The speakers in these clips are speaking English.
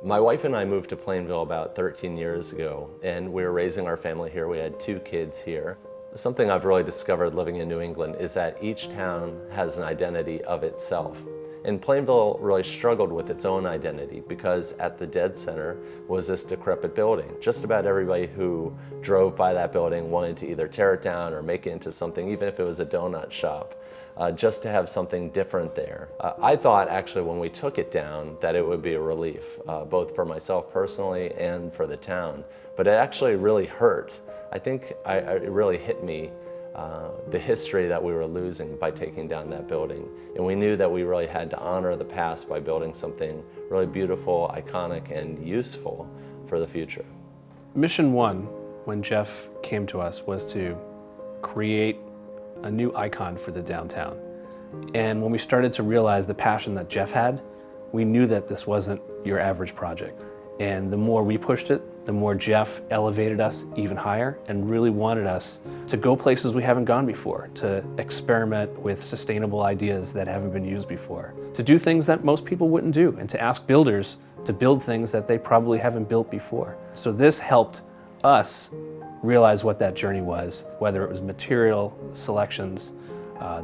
My wife and I moved to Plainville about 13 years ago, and we were raising our family here. We had 2 kids here. Something I've really discovered living in New England is that each town has an identity of itself. And Plainville really struggled with its own identity because at the dead center was this decrepit building. Just about everybody who drove by that building wanted to either tear it down or make it into something, even if it was a donut shop, just to have something different there. I thought actually when we took it down that it would be a relief, both for myself personally and for the town. But it actually really hurt. I think it really hit me the history that we were losing by taking down that building. And we knew that we really had to honor the past by building something really beautiful, iconic, and useful for the future. Mission 1, when Jeff came to us, was to create a new icon for the downtown. And when we started to realize the passion that Jeff had, we knew that this wasn't your average project. And the more we pushed it, the more Jeff elevated us even higher and really wanted us to go places we haven't gone before, to experiment with sustainable ideas that haven't been used before, to do things that most people wouldn't do, and to ask builders to build things that they probably haven't built before. So this helped us realize what that journey was, whether it was material selections,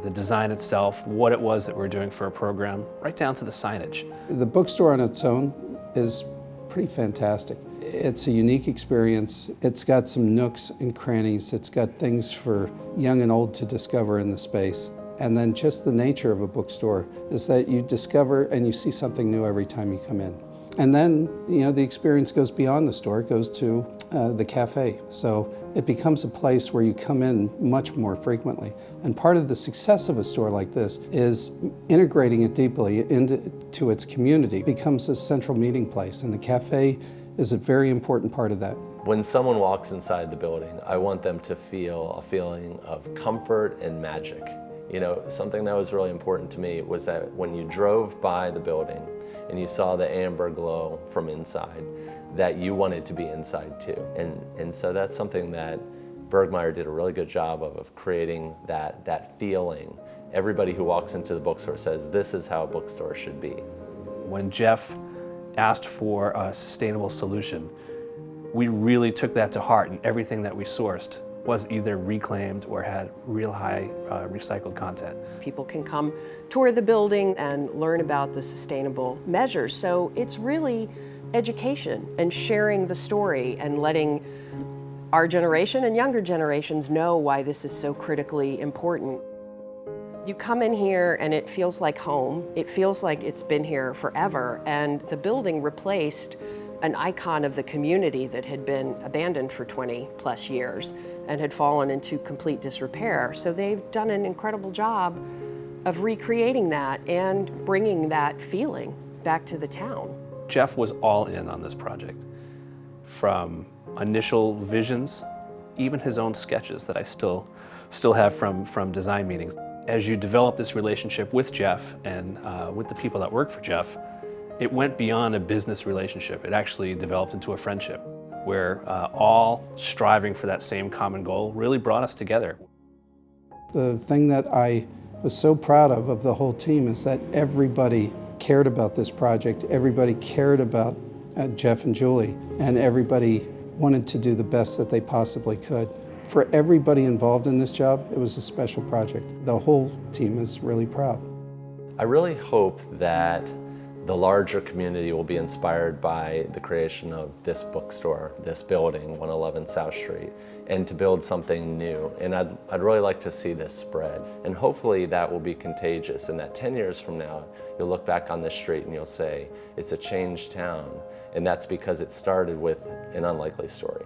the design itself, what it was that we're doing for a program, right down to the signage. The bookstore on its own is pretty fantastic. It's a unique experience. It's got some nooks and crannies. It's got things for young and old to discover in the space. And then just the nature of a bookstore is that you discover and you see something new every time you come in. And then, the experience goes beyond the store. It goes to the cafe. So it becomes a place where you come in much more frequently. And part of the success of a store like this is integrating it deeply into its community. It becomes a central meeting place, and the cafe is a very important part of that. When someone walks inside the building, I want them to feel a feeling of comfort and magic. Something that was really important to me was that when you drove by the building and you saw the amber glow from inside, that you wanted to be inside too. And so that's something that Bergmeyer did a really good job of creating that feeling. Everybody who walks into the bookstore says, this is how a bookstore should be. When Jeff asked for a sustainable solution, we really took that to heart, and everything that we sourced was either reclaimed or had real high recycled content. People can come tour the building and learn about the sustainable measures. So it's really education and sharing the story and letting our generation and younger generations know why this is so critically important. You come in here and it feels like home. It feels like it's been here forever, and the building replaced an icon of the community that had been abandoned for 20+ years and had fallen into complete disrepair. So they've done an incredible job of recreating that and bringing that feeling back to the town. Jeff was all in on this project, from initial visions, even his own sketches that I still have from design meetings. As you develop this relationship with Jeff and with the people that work for Jeff, it went beyond a business relationship. It actually developed into a friendship where all striving for that same common goal really brought us together. The thing that I was so proud of the whole team is that everybody cared about this project, everybody cared about Jeff and Julie, and everybody wanted to do the best that they possibly could. For everybody involved in this job, it was a special project. The whole team is really proud. I really hope that the larger community will be inspired by the creation of this bookstore, this building, 111 South Street, and to build something new. And I'd really like to see this spread. And hopefully that will be contagious, and that 10 years from now, you'll look back on this street and you'll say, it's a changed town. And that's because it started with an unlikely story.